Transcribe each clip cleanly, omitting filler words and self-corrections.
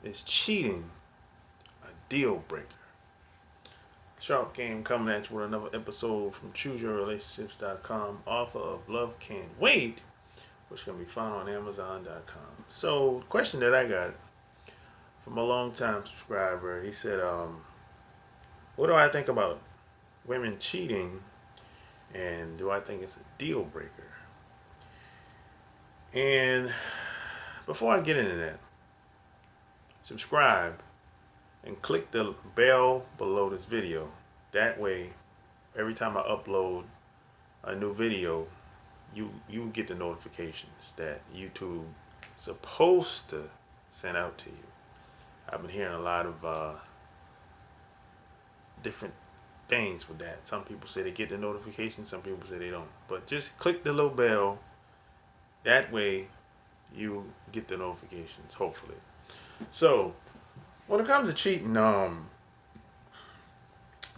Is cheating a deal breaker? Sharp Game coming at you with another episode from ChooseYourRelationships.com, author of Love Can't Wait, which can be found on Amazon.com. So, the question that I got from a long-time subscriber, he said, what do I think about women cheating, and do I think it's a deal breaker? And before I get into that, subscribe and click the bell below this video. That way, every time I upload a new video, you get the notifications that YouTube is supposed to send out to you. I've been hearing a lot of different things with that. Some people say they get the notifications, some people say they don't. But just click the little bell. That way, you get the notifications, hopefully. So, when it comes to cheating, I'm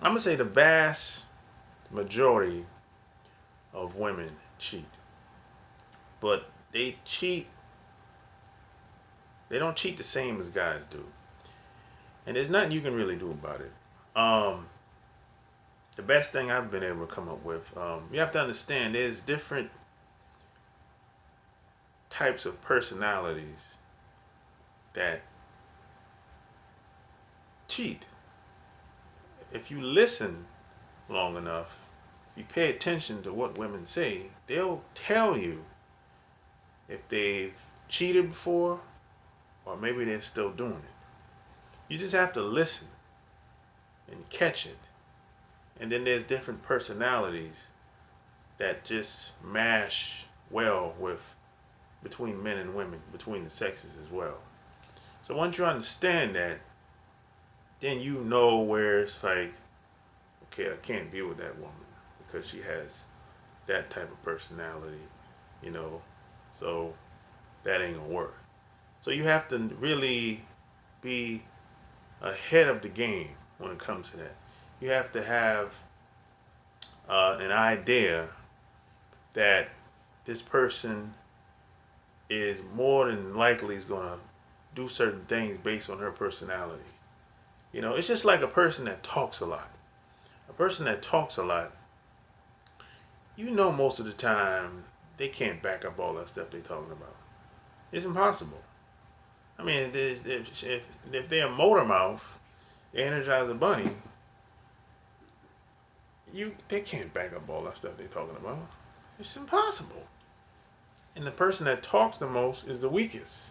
gonna say the vast majority of women cheat, but they cheat. They don't cheat the same as guys do, and there's nothing you can really do about it. The best thing I've been able to come up with, you have to understand, there's different types of personalities that cheat. If you listen long enough, if you pay attention to what women say, they'll tell you if they've cheated before or maybe they're still doing it. You just have to listen and catch it. And then there's different personalities that just mash well with between men and women, between the sexes as well. So once you understand that, then you know where it's like, okay, I can't deal with that woman because she has that type of personality, you know, so that ain't gonna work. So you have to really be ahead of the game when it comes to that. You have to have an idea that this person is more than likely is gonna do certain things based on her personality. You know, it's just like a person that talks a lot. A person that talks a lot, you know, most of the time they can't back up all that stuff they're talking about. It's impossible. I mean, if they're a motor mouth, the Energizer Bunny, they can't back up all that stuff they're talking about. It's impossible. And the person that talks the most is the weakest.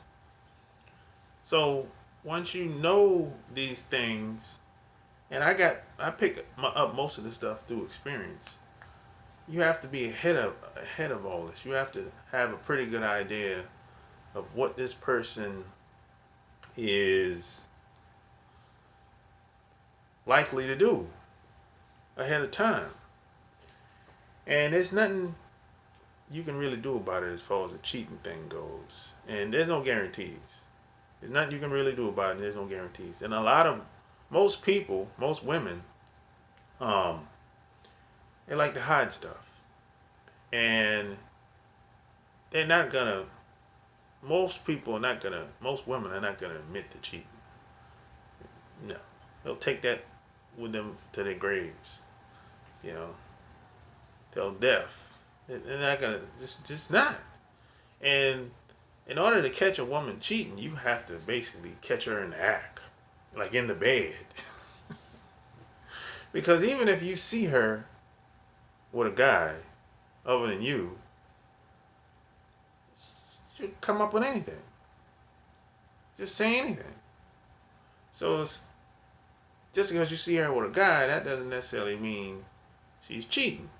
So once you know these things, and I pick up most of the stuff through experience. You have to be ahead of all this. You have to have a pretty good idea of what this person is likely to do ahead of time. And there's nothing you can really do about it as far as the cheating thing goes. And there's no guarantees. There's nothing you can really do about it, and there's no guarantees. And most people, most women, they like to hide stuff. And they're not gonna, most women are not gonna admit to cheating. No. They'll take that with them to their graves, you know, till death. They're not gonna, just not. And in order to catch a woman cheating, you have to basically catch her in the act, like in the bed. Because even if you see her with a guy other than you, she'll come up with anything. Just say anything. So it's, just because you see her with a guy, that doesn't necessarily mean she's cheating.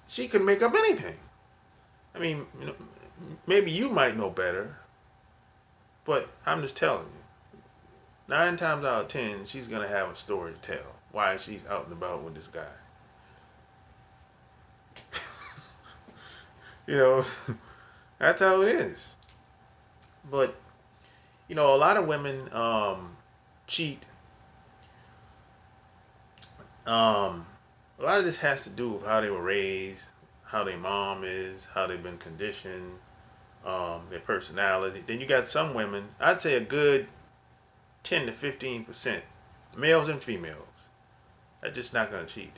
She could make up anything. I mean, you know, maybe you might know better, but I'm just telling you. 9 times out of 10, she's gonna have a story to tell why she's out and about with this guy. You know, that's how it is. But you know, a lot of women cheat. A lot of this has to do with how they were raised, how their mom is, how they've been conditioned, their personality. Then you got some women, I'd say a good 10 to 15%, males and females, are just not going to cheat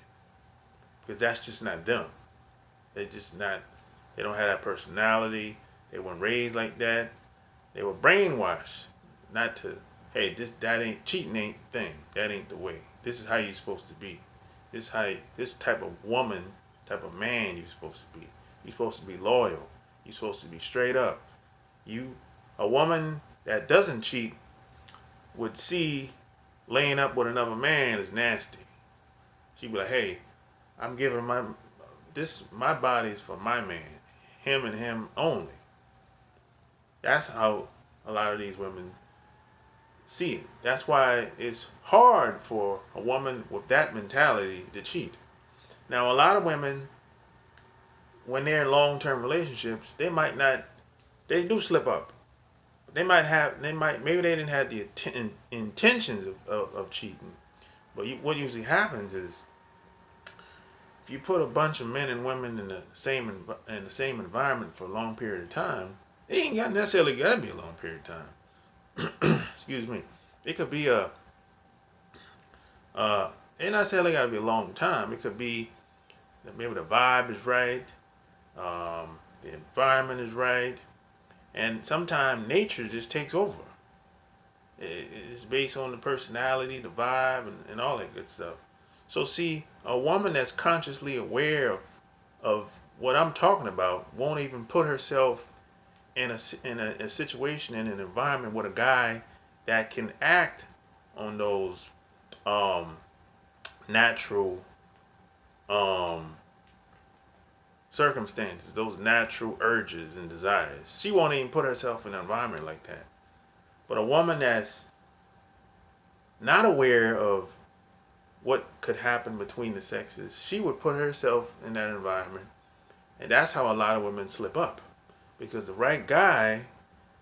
because that's just not them. They just not. They don't have that personality. They weren't raised like that. They were brainwashed not to. Hey, that ain't cheating. Ain't the thing. That ain't the way. This is how you're supposed to be. This type of woman, type of man you're supposed to be. You're supposed to be loyal. You're supposed to be straight up. A woman that doesn't cheat would see laying up with another man is nasty. She'd be like, hey, I'm giving my body is for my man, him and him only. That's how a lot of these women see it. That's why it's hard for a woman with that mentality to cheat. Now, a lot of women, when they're in long-term relationships, they do slip up. Maybe they didn't have the intentions of cheating. But what usually happens is, if you put a bunch of men and women in the same environment for a long period of time, it ain't necessarily got to be a long period of time. Excuse me. It could be it ain't necessarily got to be a long time. It could be that maybe the vibe is right, the environment is right, and sometimes nature just takes over. It's based on the personality, the vibe, and all that good stuff. So see, a woman that's consciously aware of what I'm talking about won't even put herself in a situation, in an environment with a guy that can act on those natural circumstances, those natural urges and desires. She won't even put herself in an environment like that. But a woman that's not aware of what could happen between the sexes, she would put herself in that environment. And that's how a lot of women slip up. Because the right guy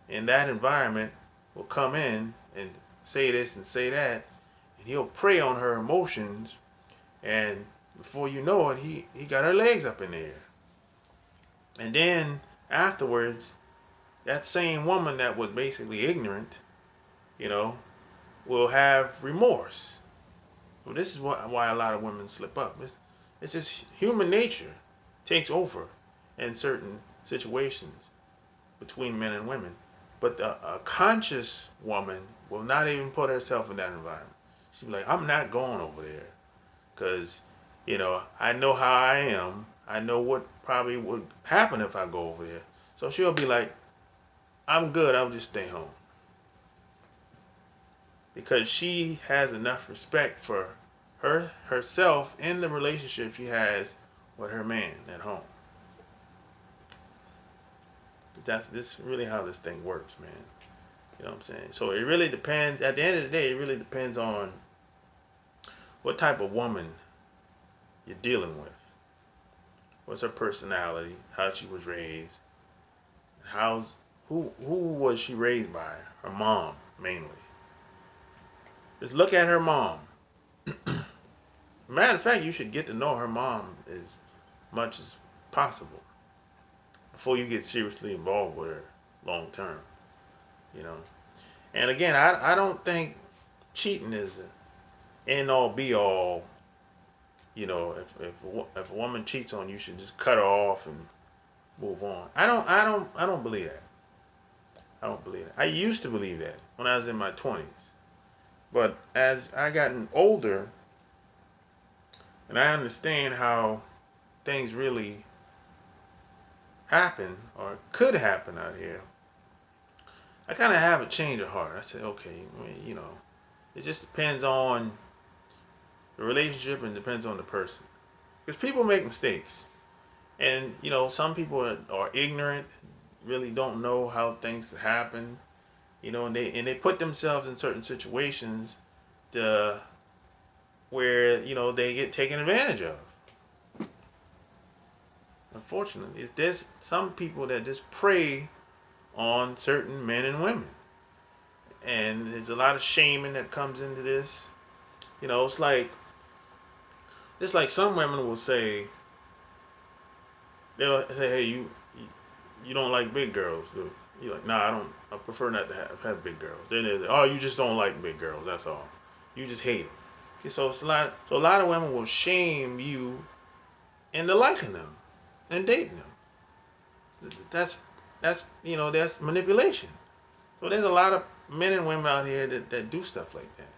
in that environment will come in and say this and say that, and he'll prey on her emotions, and before you know it, he got her legs up in the air. And then afterwards, that same woman that was basically ignorant, will have remorse. Well, this is why a lot of women slip up. It's just human nature takes over in certain situations between men and women. But a conscious woman will not even put herself in that environment. She'll be like, I'm not going over there because, I know how I am. I know what probably would happen if I go over there. So she'll be like, I'm good. I'll just stay home. Because she has enough respect for herself in the relationship she has with her man at home. This is really how this thing works, man. You know what I'm saying? So it really depends. At the end of the day, it really depends on what type of woman you're dealing with. What's her personality? How she was raised? Who was she raised by? Her mom, mainly. Just look at her mom. Matter of fact, you should get to know her mom as much as possible before you get seriously involved with her long term. And again, I don't think cheating is the end all be all. If a woman cheats on you, you should just cut her off and move on. I don't believe that. I don't believe that. I used to believe that when I was in my 20s. But as I gotten older, and I understand how things really happen or could happen out here, I kind of have a change of heart. I said, okay, it just depends on the relationship and depends on the person. Because people make mistakes. And, some people are ignorant, really don't know how things could happen. And they put themselves in certain situations where they get taken advantage of. Unfortunately, there's some people that just prey on certain men and women, and there's a lot of shaming that comes into this. It's like some women will say, they'll say, hey, you don't like big girls, do you? You're like, nah, I don't. I prefer not to have big girls. Then they're like, oh, you just don't like big girls. That's all. You just hate them. So it's a lot. So a lot of women will shame you into liking them and dating them. That's manipulation. So there's a lot of men and women out here that do stuff like that.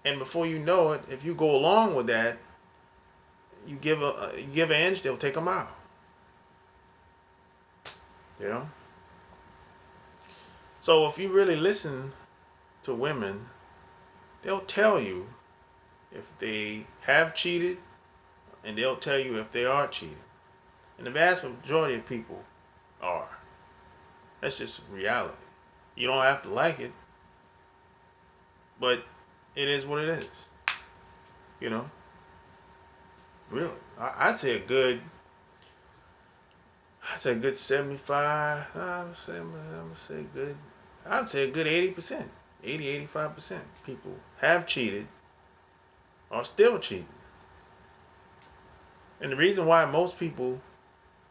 And before you know it, if you go along with that, you give an inch, they'll take a mile. You know. So if you really listen to women, they'll tell you if they have cheated, and they'll tell you if they are cheating. And the vast majority of people are. That's just reality. You don't have to like it, but it is what it is. You know? Really. I'd say a good 75. I'd say a good 80%. 85% people have cheated or still cheating. And the reason why most people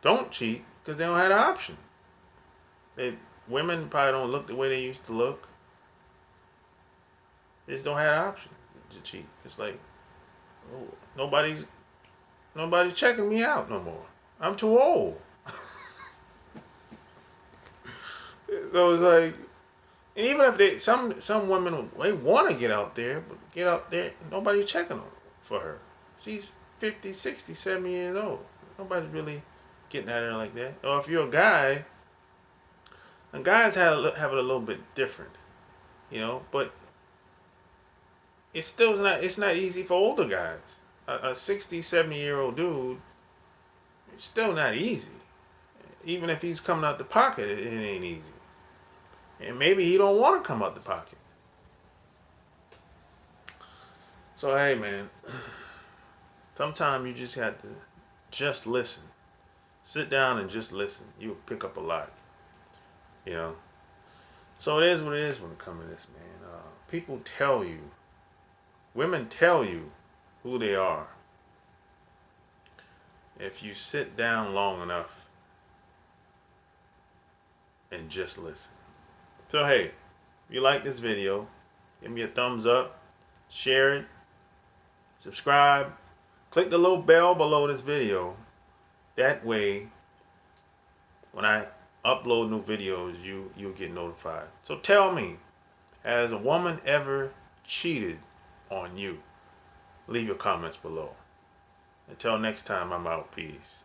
don't cheat because they don't have the option. Women probably don't look the way they used to look. They just don't have the option to cheat. It's like, oh, nobody's checking me out no more. I'm too old. So it's like, even if some women they want to get out there, but get out there, nobody's checking for her. She's 50, 60, 70 years old. Nobody's really getting at her like that. Or if you're a guy, and guys have it a little bit different, but it's not easy for older guys. A 60, 70-year-old dude, it's still not easy. Even if he's coming out the pocket, it ain't easy. And maybe he don't want to come out the pocket. So hey man, sometimes you just have to just listen. Sit down and just listen. You'll pick up a lot. So it is what it is when it comes to this, man. People tell you, women tell you who they are if you sit down long enough and just listen. So hey, if you like this video, give me a thumbs up, share it, subscribe, click the little bell below this video. That way, when I upload new videos, you'll get notified. So tell me, has a woman ever cheated on you? Leave your comments below. Until next time, I'm out. Peace.